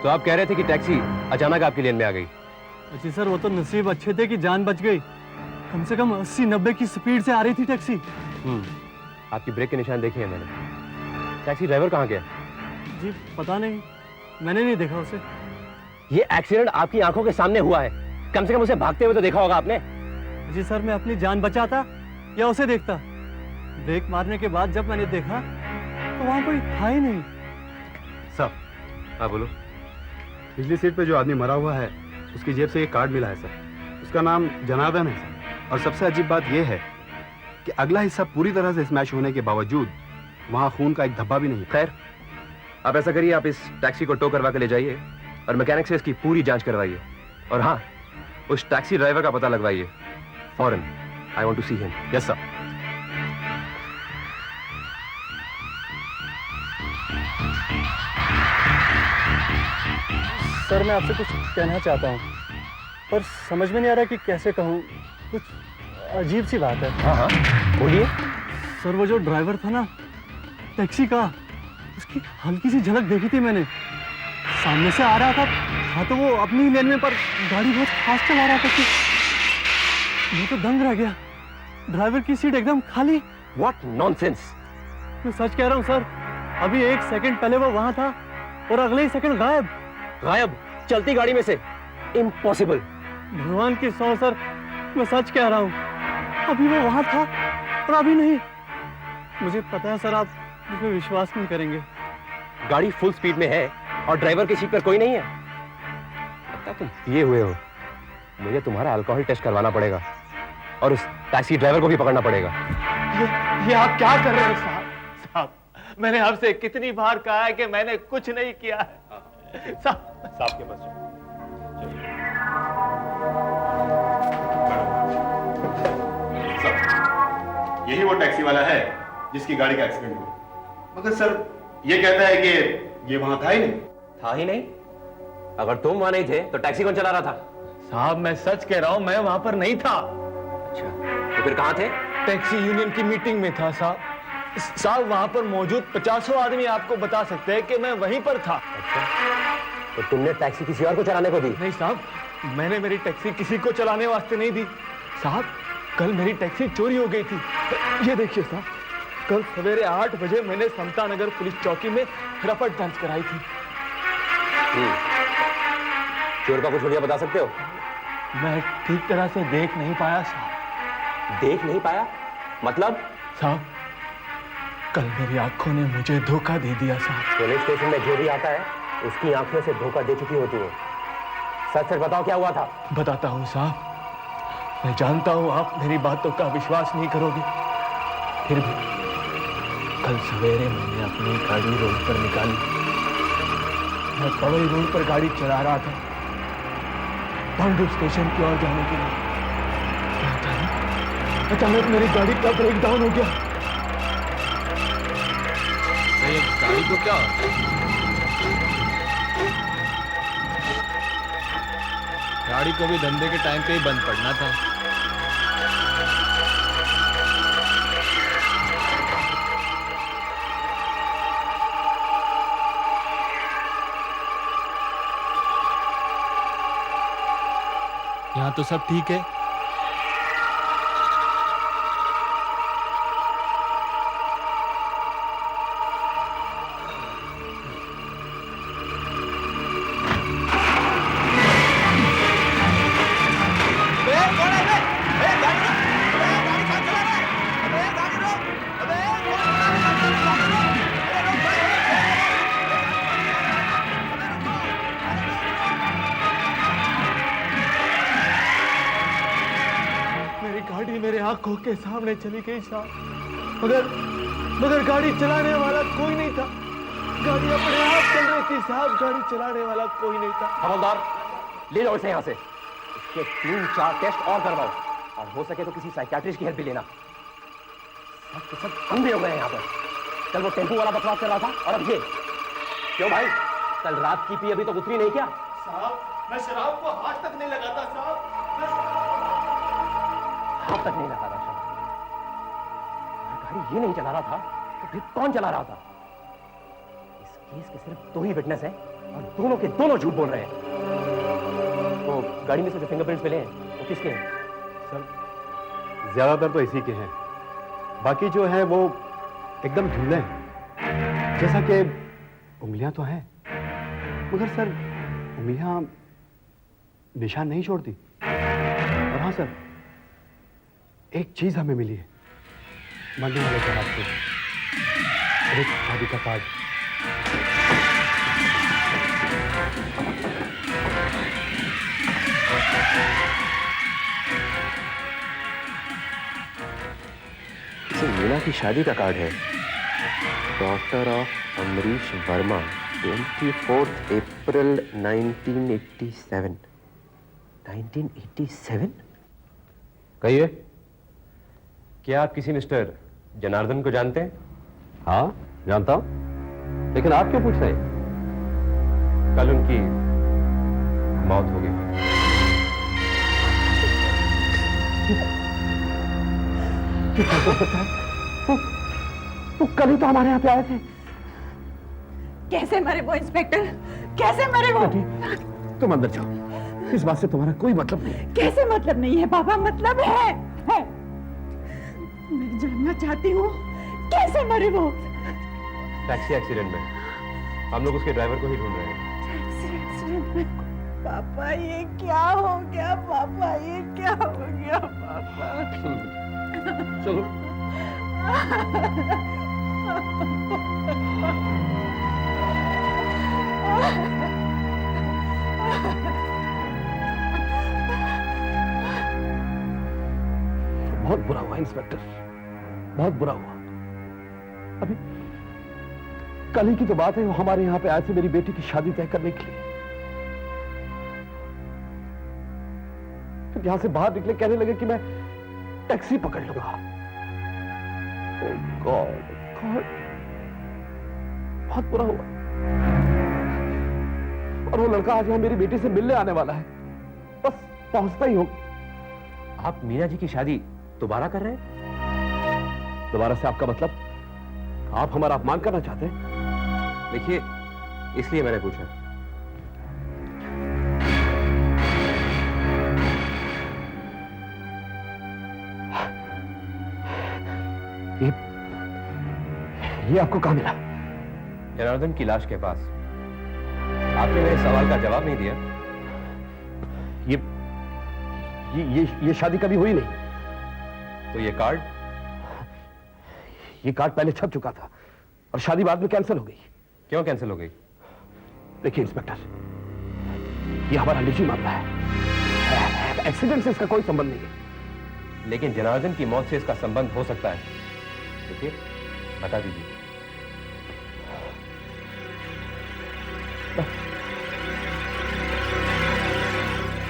तो आप कह रहे थे कि टैक्सी अचानक आपकी लेन में आ गई। जी सर, वो तो नसीब अच्छे थे कि जान बच गई। कम से कम 80-90 की स्पीड से आ रही थी टैक्सी। आपकी ब्रेक के निशान देखे हैं मैंने। टैक्सी ड्राइवर कहाँ गया? जी पता नहीं, मैंने नहीं देखा उसे। ये एक्सीडेंट आपकी आंखों के सामने हुआ है, कम से कम उसे भागते हुए तो देखा होगा आपने। जी सर, मैं अपनी जान बचाता या उसे देखता? ब्रेक मारने के बाद जब मैंने देखा तो वहां कोई था ही नहीं। सर, हाँ बोलो। पिछली सीट पे जो आदमी मरा हुआ है उसकी जेब से एक कार्ड मिला है सर। उसका नाम जनार्दन है सर। और सबसे अजीब बात यह है कि अगला हिस्सा पूरी तरह से स्मैश होने के बावजूद वहां खून का एक धब्बा भी नहीं। खैर, आप ऐसा करिए, आप इस टैक्सी को टो करवा के ले जाइए और मैकेनिक से इसकी पूरी जांच करवाइए। और हाँ, उस टैक्सी ड्राइवर का पता लगवाइए फौरन। I want to see him. Yes sir. Sir, मैं आपसे कुछ कहना चाहता हूँ पर समझ में नहीं आ रहा कि कैसे कहूँ। कुछ अजीब सी बात है। हाँ हाँ बोलिए। सर, वो जो ड्राइवर था ना टैक्सी का, उसकी हल्की सी झलक देखी थी मैंने। सामने से आ रहा था तो वो अपनी ही लेन में, पर गाड़ी बहुत फास्ट चला रहा था कि मैं तो दंग रह गया। ड्राइवर की सीट एकदम खाली। What nonsense. मैं सच कह रहा हूँ सर, अभी 1 सेकंड पहले वो वहां था और अगले ही सेकंड गायब। गायब? चलती गाड़ी में से? इम्पॉसिबल। भगवान की सौ सर, मैं सच कह रहा हूँ, अभी वो वहां था और अभी नहीं। मुझे पता है सर, आप मुझ पर विश्वास नहीं करेंगे। गाड़ी फुल स्पीड में है और ड्राइवर की सीट पर कोई नहीं है। लगता तुम पिए हुए हो। मुझे तुम्हारा अल्कोहल टेस्ट करवाना पड़ेगा और उस टैक्सी ड्राइवर को भी पकड़ना पड़ेगा। ये आप क्या कर रहे हैं साहब? साहब, मैंने आपसे कितनी बार कहा है कि मैंने कुछ नहीं किया है। साहब के पास यही वो टैक्सी वाला है जिसकी गाड़ी का एक्सीडेंट हुआ। मगर सर ये कहता है कि ये वहां था ही नहीं। था ही नहीं? अगर तुम वहां नहीं थे तो टैक्सी कौन चला रहा था? साहब, मैं सच कह रहा हूं, मैं वहां पर नहीं था। अच्छा, तो फिर कहां थे? टैक्सी यूनियन की मीटिंग में था साहब। साहब, वहां पर मौजूद 50 आदमी आपको बता सकते हैं कि मैं वहीं पर था। अच्छा, तो तुमने टैक्सी किसी और को चलाने को दी? नहीं साहब, मैंने मेरी टैक्सी किसी को चलाने वास्ते नहीं दी। साहब, कल मेरी टैक्सी चोरी हो गई थी। ये देखिए साहब, कल सवेरे 8 बजे मैंने समता नगर पुलिस चौकी में रपट दर्ज कराई थी। चोर का कुछ हुलिया बता सकते हो? मैं ठीक तरह से देख नहीं पाया साहब। देख नहीं पाया? मतलब? साहब, कल मेरी आंखों ने मुझे धोखा दे दिया साहब। पुलिस स्टेशन में जो भी आता है उसकी आंखों से धोखा दे चुकी होती है। सच सच बताओ, क्या हुआ था? बताता हूँ साहब। मैं जानता हूँ आप मेरी बातों का विश्वास नहीं करोगे, फिर भी कल सवेरे मैंने अपनी गाड़ी रोड पर निकाली। मैं पवई रोड पर गाड़ी चला रहा था पांडु स्टेशन की ओर जाने के लिए। अचानक मेरी गाड़ी का ब्रेक डाउन हो गया। ये गाड़ी को क्या? गाड़ी को भी धंधे के टाइम पे ही बंद पड़ना था। यहाँ तो सब ठीक है। मेरे आंखों के सामने चली गई साहब। मगर गाड़ी चलाने वाला कोई नहीं था। गाड़ी अपने आप चल रही थी साहब, गाड़ी चलाने वाला कोई नहीं था। हवलदार, ले जाओ इसे यहाँ से। इसके 3-4 टेस्ट और करवाओ और हो सके तो किसी साइकियाट्रिस्ट की हेल्प भी लेना। सब के सब अंधे हो गए हैं यहाँ पर। कल वो टेम्पो वाला बकवास कर रहा था और अब ये। क्यों भाई, कल रात की पी अभी तो उतरी नहीं क्या? साहब, मैं शराब को हाथ तक नहीं लगाता साहब। हाथ तक नहीं लगा रहा था? गाड़ी ये नहीं चला रहा था तो फिर कौन चला रहा था? इस केस के सिर्फ 2 ही विटनेस हैं और दोनों के दोनों झूठ बोल रहे हैं। तो गाड़ी में से जो फिंगरप्रिंट्स मिले हैं वो किसके हैं? सर ज्यादातर तो इसी के हैं, बाकी जो है वो एकदम धुंधले हैं। जैसा कि उंगलियां तो हैं, मगर सर उंगलियां निशान नहीं छोड़ती। और हाँ सर, एक चीज हमें मिली है मरने वाले के हाथ से, एक शादी का कार्ड। इसे मीना की शादी का कार्ड है। डॉक्टर ऑफ अमरीश वर्मा, 24 अप्रैल 1987। 1987? कहिए, क्या आप किसी मिस्टर जनार्दन को जानते हैं? हाँ जानता हूं, लेकिन आप क्यों पूछ रहे हैं? कल उनकी मौत हो गई। वो कल ही तो हमारे यहाँ पे आए थे। कैसे मरे वो इंस्पेक्टर? कैसे मरे वो? तुम अंदर जाओ, इस बात से तुम्हारा कोई मतलब नहीं है। कैसे मतलब नहीं है बाबा? मतलब है। मैं जानना चाहती हूँ कैसे मरे वो? टैक्सी एक्सीडेंट में। हम लोग उसके ड्राइवर को ही ढूंढ रहे हैं। टैक्सी एक्सीडेंट में? पापा ये क्या हो गया? पापा ये क्या हो गया? पापा चलो। बहुत बुरा हुआ इंस्पेक्टर, बहुत बुरा हुआ। अभी कल ही की तो बात है, वो हमारे यहाँ पे आए थे मेरी बेटी की शादी तय करने के लिए। फिर यहां से बाहर निकले कहने लगे कि मैं टैक्सी पकड़ लूंगा। ओह गॉड, गॉड, बहुत बुरा हुआ। और वो लड़का आज यहाँ मेरी बेटी से मिलने आने वाला है, बस पहुंचता ही हो। आप मीना जी की शादी दोबारा कर रहे हैं? दोबारा से आपका मतलब? आप हमारा अपमान करना चाहते हैं? देखिए, इसलिए मैंने पूछा। ये आपको कहां मिला? जनार्दन की लाश के पास। आपने मेरे सवाल का जवाब नहीं दिया। ये शादी कभी हुई नहीं। तो ये कार्ड? ये कार्ड पहले छप चुका था और शादी बाद में कैंसिल हो गई। क्यों कैंसिल हो गई? देखिए इंस्पेक्टर, ये हमारा निजी मामला है, एक्सीडेंट से इसका कोई संबंध नहीं है। लेकिन जनार्दन की मौत से इसका संबंध हो सकता है। देखिए, बता दीजिए।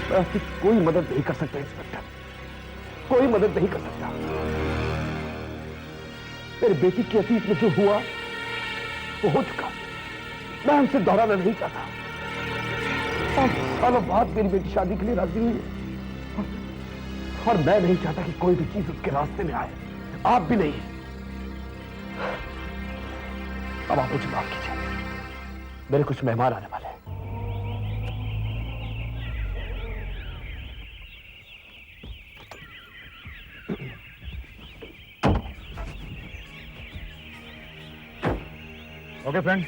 मैं आपकी कोई मदद नहीं कर सकता इंस्पेक्टर, कोई मदद नहीं कर सकता। मेरी बेटी के अतीत में जो हुआ वो हो चुका, मैं उनसे दोहराना नहीं चाहता। 5 सालों बाद मेरी बेटी शादी के लिए राजी हुई है और मैं नहीं चाहता कि कोई भी चीज उसके रास्ते में आए, आप भी नहीं। अब आप मुझे माफ कीजिए, मेरे कुछ मेहमान आने वाले हैं। Okay friend,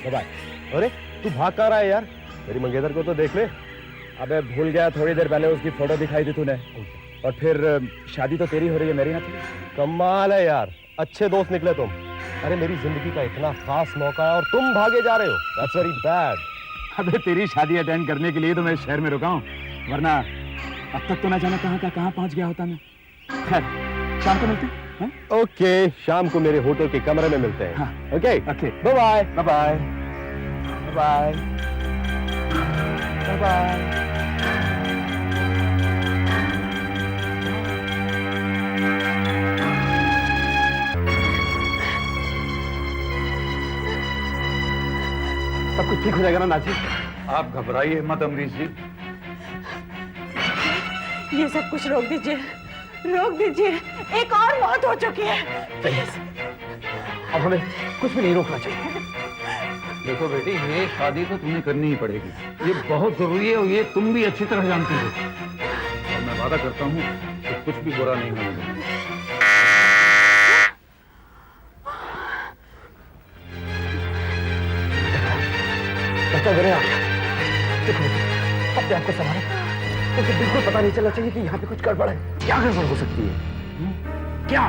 bye. अरे तू भाग कहाँ रहा है यार? मेरी मंगेतर को तो देख ले। अबे भूल गया, थोड़ी देर पहले उसकी फोटो दिखाई थी तूने। और फिर शादी तो तेरी हो रही है, मेरी ना थी। कमाल है यार, अच्छे दोस्त निकले तुम। अरे मेरी जिंदगी का इतना खास मौका है और तुम भागे जा रहे हो। That's very bad. अबे तेरी शादी अटेंड करने के लिए तो मैं शहर में रुका हूँ, वरना अब तक तो ना जाना कहाँ पहुंच गया होता मैं। खैर, शाम को मिलते हैं। ओके, शाम को मेरे होटल के कमरे में मिलते हैं। हाँ। Okay okay, bye bye. Bye bye bye bye bye. सब कुछ ठीक हो जाएगा ना नाजी? आप घबराइए मत अमरीश जी। ये सब कुछ रोक दीजिए, रोक दीजिए। एक और मौत हो चुकी है। अब हमें कुछ भी नहीं रोकना चाहिए। देखो बेटी, ये शादी तो तुम्हें करनी ही पड़ेगी। ये बहुत जरूरी है और ये तुम भी अच्छी तरह जानती हो। और मैं वादा करता हूँ कि कुछ भी बुरा नहीं होने दूंगा। बच्चा गिरे आ गया। देखो अपने आप को संभालो। मुझे बिल्कुल पता नहीं चलना चाहिए कि यहाँ पे कुछ गड़बड़ है। क्या गड़बड़ हो सकती है? क्या?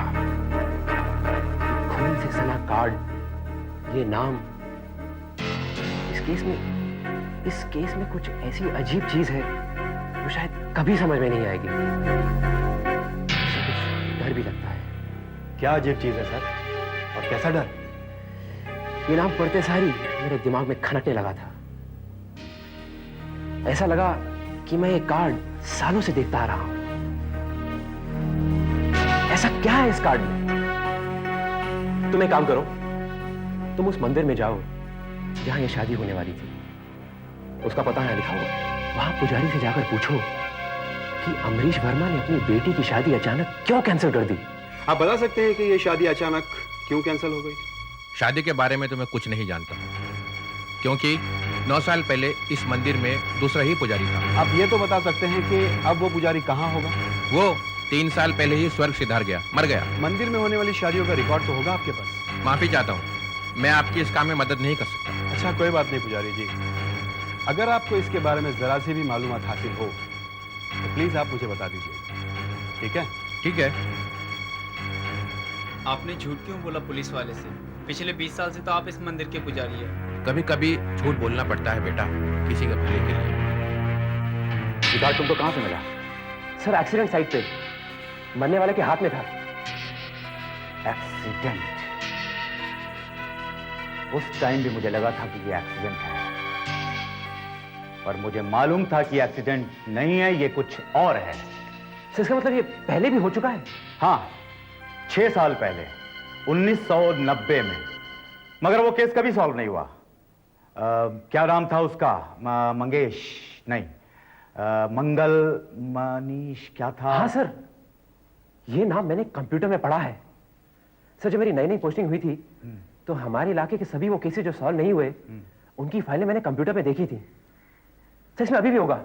खून से सना कार्ड, ये नाम, इस केस में कुछ ऐसी अजीब चीज है जो शायद कभी समझ में नहीं आएगी। मुझे कुछ डर भी लगता है। क्या अजीब चीज है सर, और कैसा डर? ये नाम पढ़ते सारी मेरे दिमाग में खनकने लगा था। ऐसा लगा कि मैं ये कार्ड सालों से देखता आ रहा हूं। ऐसा क्या है इस कार्ड में? तुम एक काम करो, तुम उस मंदिर में जाओ जहां ये शादी होने वाली थी। उसका पता है लिखा हुआ। वहां पुजारी से जाकर पूछो कि अमरीश वर्मा ने अपनी बेटी की शादी अचानक क्यों कैंसिल कर दी। आप बता सकते हैं कि ये शादी अचानक क्यों कैंसिल हो गई? शादी के बारे में तो मैं कुछ नहीं जानता, क्योंकि 9 साल पहले इस मंदिर में दूसरा ही पुजारी था। आप ये तो बता सकते हैं कि अब वो पुजारी कहाँ होगा? वो 3 साल पहले ही स्वर्ग सिधार गया, मर गया। मंदिर में होने वाली शादियों का रिकॉर्ड तो होगा आपके पास? माफी चाहता हूँ, मैं आपकी इस काम में मदद नहीं कर सकता। अच्छा, कोई बात नहीं पुजारी जी। अगर आपको इसके बारे में जरा सी भी मालूमात हासिल हो तो प्लीज आप मुझे बता दीजिए, ठीक है? ठीक है। आपने झूठ क्यों बोला पुलिस वाले से? पिछले 20 साल से तो आप इस मंदिर के पुजारी हैं। कभी कभी झूठ बोलना पड़ता है बेटा, किसी के भले के लिए। ये कार्ड तुमको कहाँ से मिला? सर एक्सीडेंट साइट पे मरने वाले के हाथ में था। एक्सीडेंट? उस टाइम भी मुझे लगा था कि ये एक्सीडेंट है, और मुझे मालूम था कि एक्सीडेंट नहीं है, ये कुछ और है। सर इसका मतलब ये पहले भी हो चुका है? हाँ, 6 साल पहले 1990 में, मगर वो केस कभी सॉल्व नहीं हुआ। क्या नाम था उसका? मंगेश नहीं, मंगल मनीष क्या था? हाँ सर, ये नाम मैंने कंप्यूटर में पढ़ा है। सर जब मेरी नई नई पोस्टिंग हुई थी तो हमारे इलाके के सभी वो केसेस जो सॉल्व नहीं हुए उनकी फाइलें मैंने कंप्यूटर पे देखी थी। सर इसमें अभी भी होगा।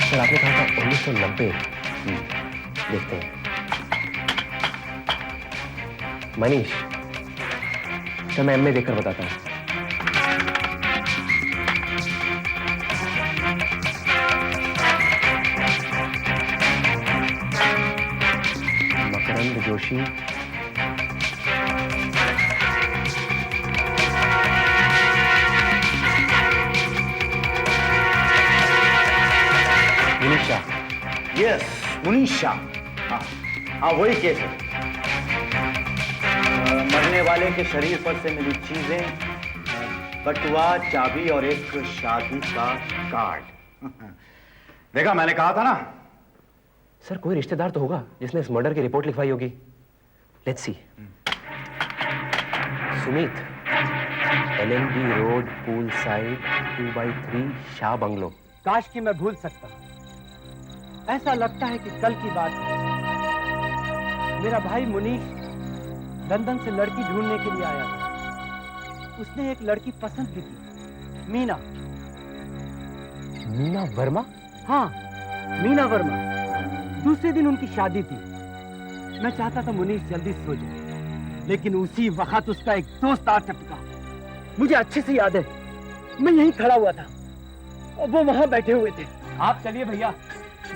सर आपने कहा था 1990। देखते हैं। मनीष, सर मैं एमए देखकर बताता हूँ। मकरंद जोशी, मुनीषा। यस, मुनीषा। हाँ हाँ, वही केस है। मरने वाले के शरीर पर से मिली चीजें, बटुआ, चाबी और एक शादी का कार्ड। देखा, मैंने कहा था ना। सर कोई रिश्तेदार तो होगा जिसने इस मर्डर की रिपोर्ट लिखवाई होगी। Let's see. Sumit, LNB road, pool side, 2x3, Shah bungalow. काश कि मैं भूल सकता। ऐसा लगता है कि कल की बात है। मेरा भाई मुनीष लंदन से लड़की ढूंढने के लिए आया था। उसने एक लड़की पसंद की थी, मीना। मीना वर्मा? हाँ, मीना वर्मा। दूसरे दिन उनकी शादी थी। मैं चाहता था मुनीष जल्दी सो जाए, लेकिन उसी वक्त उसका एक दोस्त आ टपका। मुझे अच्छे से याद है, मैं यहीं खड़ा हुआ था और वो वहां बैठे हुए थे। आप चलिए भैया,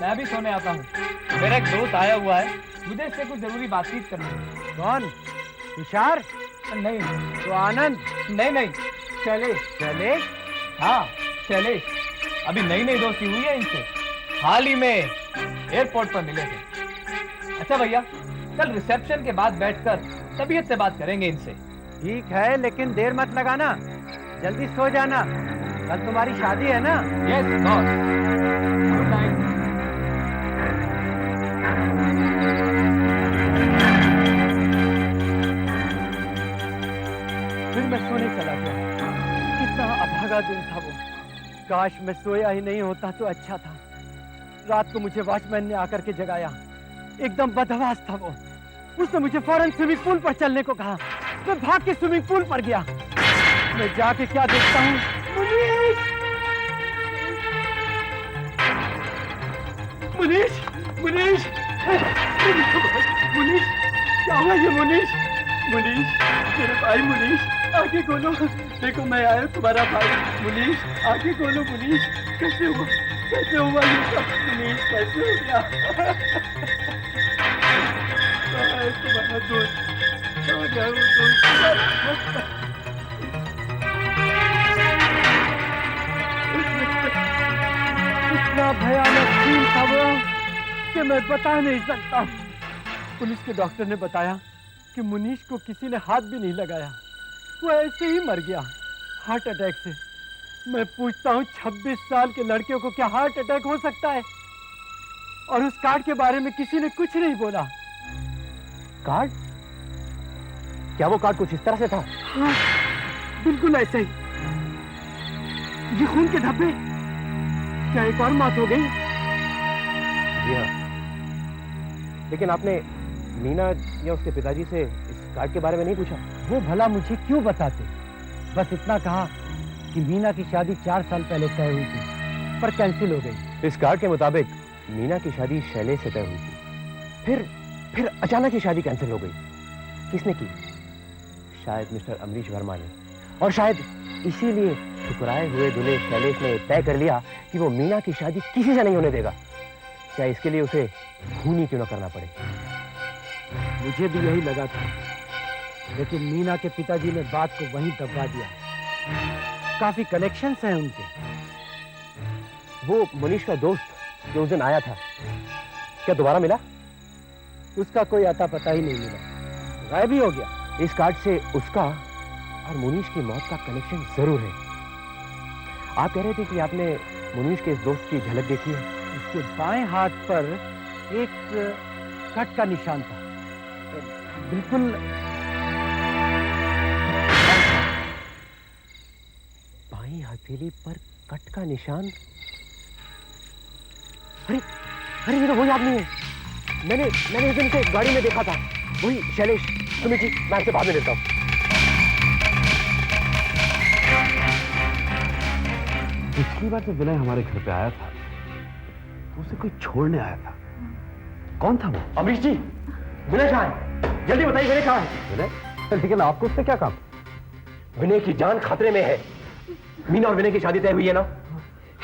मैं भी सोने आता हूँ। मेरा एक दोस्त आया हुआ है, मुझे इससे कुछ जरूरी बातचीत करनी है। कौन? तुषार? नहीं। तो आनंद? नहीं, शैलेश। शैलेश? हाँ, शैलेश। अभी नई नई दोस्ती हुई है इनसे, हाल ही में एयरपोर्ट पर मिले थे। अच्छा भैया, कल रिसेप्शन के बाद बैठकर तबीयत से बात करेंगे इनसे। ठीक है, लेकिन देर मत लगाना, जल्दी सो जाना। कल तुम्हारी शादी है ना? Yes boss. Good night. फिर मैं सोने चला गया। कितना अभागा दिन था वो। काश मैं सोया ही नहीं होता तो अच्छा था। रात को मुझे वॉचमैन ने आकर के जगाया। एकदम बदहवास था वो। उसने मुझे फौरन स्विमिंग पूल पर चलने को कहा। मैं भाग के स्विमिंग पूल पर गया। मैं जाके क्या देखता हूँ, मुनीश, मुनीश, मुनीश, मुनीश, क्या हुआ ये मुनीश? मुनीश, मेरे भाई मुनीश, आंखें खोलो, देखो मैं आया तुम्हारा भाई। मुनीश, आंखें खोलो मुनीश, कैसे हुआ ये सब? मुनीश, कैसे हो गया? तुम्हारा दोस्त, कहाँ गया वो दोस्त? इतना भयानक सीन था वो कि मैं बता नहीं सकता। पुलिस के डॉक्टर ने बताया कि मुनीश को किसी ने हाथ भी नहीं लगाया, वो ऐसे ही मर गया हार्ट अटैक से। मैं पूछता हूँ 26 साल के लड़के को क्या हार्ट अटैक हो सकता है? और उस कार्ड के बारे में किसी ने कुछ नहीं बोला। कार्ड? क्या वो कार्ड कुछ इस तरह से था? हाँ, बिल्कुल ऐसे ही। ये खून के धब्बे, क्या एक और मौत हो गई? जी हाँ, लेकिन आपने मीना या उसके पिताजी से इस कार्ड के बारे में नहीं पूछा? वो भला मुझे क्यों बताते? बस इतना कहा कि मीना की शादी 4 साल पहले तय हुई थी, पर कैंसिल हो गई। इस कार्ड के मुताबिक मीना की शादी शैलेश से तय हुई थी, फिर अचानक ही शादी कैंसिल हो गई। किसने की? शायद मिस्टर अमरीश वर्मा ने। और शायद इसीलिए ठुकराए हुए दूल्हे शैलेश ने तय कर लिया कि वो मीना की शादी किसी से नहीं होने देगा, चाहे इसके लिए उसे खून ही क्यों न करना पड़े। मुझे भी यही लगा था, लेकिन मीना के पिताजी ने बात को वहीं दबा दिया। काफी कनेक्शंस हैं उनके। वो मनीष का दोस्त जो उस दिन आया था, क्या दोबारा मिला? उसका कोई अता पता ही नहीं मिला, गायब ही हो गया। इस कार्ड से उसका और मुनीश की मौत का कनेक्शन जरूर है। आप कह रहे थे कि आपने मुनीश के इस दोस्त की झलक देखी है। उसके बाएं हाथ पर एक कट का निशान था, बिल्कुल बाईं हथेली पर कट का निशान। अरे ये तो वही आदमी है, मैंने उस दिन से गाड़ी में देखा था। वही शैलेश। सुमित जी, मैं आपसे बाद में लेता हूँ। पिछली बार जब विनय हमारे घर पे आया था तो उसे कोई छोड़ने आया था। कौन था वो? अमरीश जी, विनय कहाँ है? जल्दी बताइए, विनय कहाँ है? विनय? लेकिन आपको उससे क्या काम? विनय की जान खतरे में है। मीना और विनय की शादी तय हुई है ना?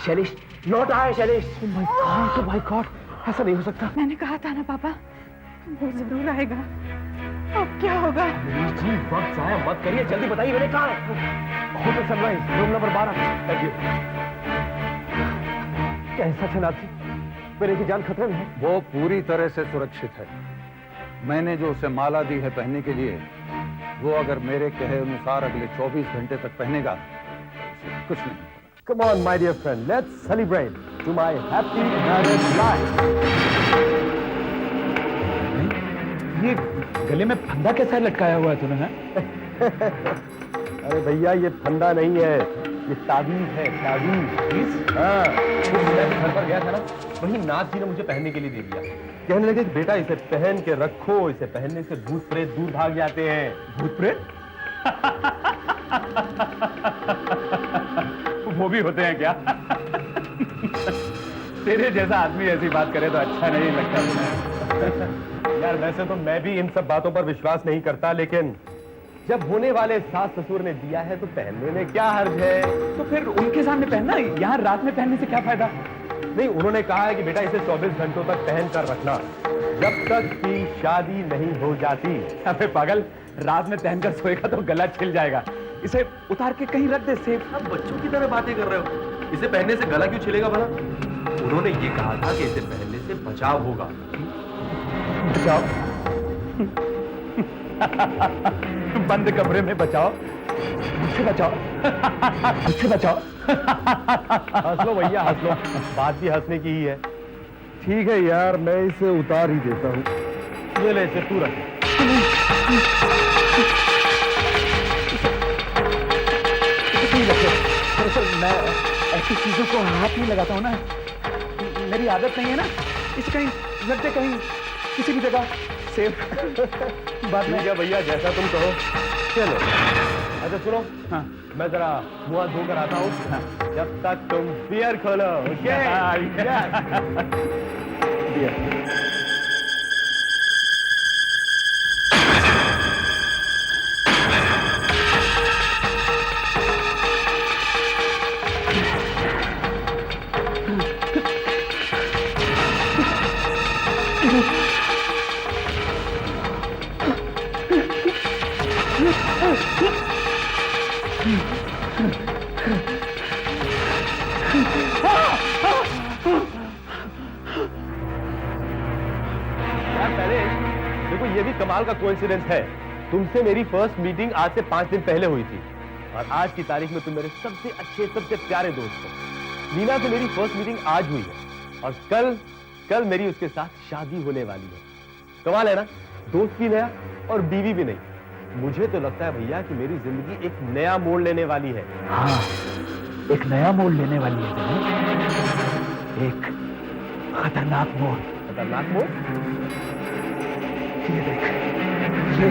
शैलेश लौट आया है। शैलेश, माय गॉड, ऐसा नहीं हो सकता। मैंने कहा था ना पापा, वो जरूर आएगा। अब क्या होगा? अमरीश जी, वक्त जाया मत करिए, जल्दी बताइए विनय कहाँ है? Hotel sunrise, room number 12। Thank you. कैसा है नाथ जी? विनय की जान खतरे में है। वो पूरी तरह से सुरक्षित है। मैंने जो उसे माला दी है पहनने के लिए, वो अगर मेरे कहे अनुसार अगले 24 घंटे तक पहनेगा, कुछ नहीं। Come on, my dear friend, let's celebrate to my happy married life. ये गले में फंदा कैसा लटकाया हुआ है तूने? अरे भैया, ये फंदा नहीं है, ये ताबीज है। ताबीज? हाँ, मैं घर पर गया था ना, वही नाथ जी ने मुझे पहनने के लिए दे दिया। कहने लगे कि बेटा इसे पहन के रखो, इसे पहनने से भूत प्रेत दूर भाग जाते हैं। भूत प्रेत? वो भी होते हैं क्या? तेरे जैसा आदमी ऐसी बात करे तो अच्छा नहीं लगता। यार वैसे तो मैं भी इन सब बातों पर विश्वास नहीं करता, लेकिन जब होने वाले सास ससुर ने दिया है तो पहनने में क्या हर्ज है? तो फिर उनके सामने पहनना, यहाँ रात में पहनने से क्या फायदा? नहीं, उन्होंने कहा है कि बेटा इसे 24 घंटों तक पहन कर रखना, जब तक कि शादी नहीं हो जाती। अबे पागल, रात में पहनकर सोएगा तो गला छिल जाएगा। इसे उतार के कहीं रख दे सेफ। अब बच्चों की तरह बातें कर रहे हो। इसे पहनने से गला क्यों छिलेगा भला? उन्होंने ये कहा था कि इसे पहनने से बचाव होगा। बचाओ? बंद कमरे में बचाओ? मुझसे बचाओ? मुझसे बचाओ? हंस लो भैया, हंस लो, बात भी हंसने की ही है। ठीक है यार, मैं इसे उतार ही देता हूँ। ये ले, इसे तू रख। दरअसल मैं ऐसी चीजों को हाथ नहीं लगाता हूँ ना, मेरी आदत नहीं है ना। इसे कहीं रख दे, कहीं किसी भी जगह सेफ बात नहीं क्या भैया, जैसा तुम कहो। चलो अच्छा सुनो, हाँ मैं जरा मुंह धो कर आता हूँ, जब तक तुम बियर खोलो। Okay beer. पहले देखो, ये भी कमाल का कोइंसिडेंस है, तुमसे मेरी फर्स्ट मीटिंग आज से 5 दिन पहले हुई थी और आज की तारीख में तुम मेरे सबसे अच्छे सबसे प्यारे दोस्त हो। नीना से मेरी फर्स्ट मीटिंग आज हुई है और कल मेरी उसके साथ शादी होने वाली है। कमाल है ना, दोस्त भी नया और बीवी भी नहीं। मुझे तो लगता है भैया कि मेरी जिंदगी एक नया मोड़ लेने वाली है। हाँ, एक नया मोड़ लेने वाली है, एक खतरनाक मोड़। खतरनाक मोड़? ये देख, ये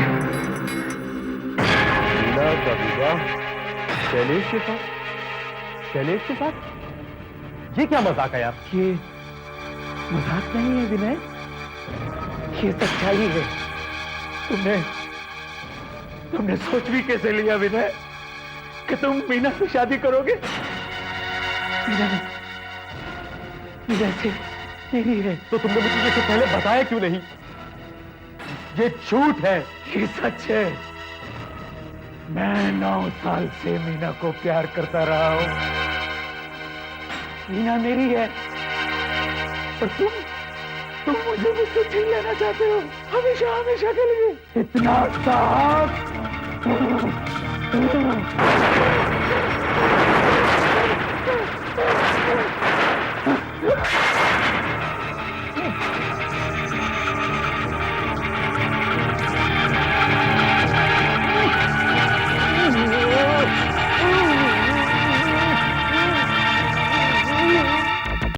नीना का विवाह शैलेश के साथ? शैलेश के साथ? ये क्या मजाक है यार? ये मजाक नहीं है विनय, ये सच्चाई है। तुमने सोच भी कैसे लिया विनय कि तुम मीना से शादी करोगे? मीना से मेरी है। तो तुमने मुझे ये पहले बताया क्यों नहीं? ये झूठ है। ये सच है। मैं 9 साल से मीना को प्यार करता रहा हूं। मीना मेरी है और तुम मुझे मुझसे छीन लेना चाहते हो, हमेशा हमेशा के लिए। इतना साफ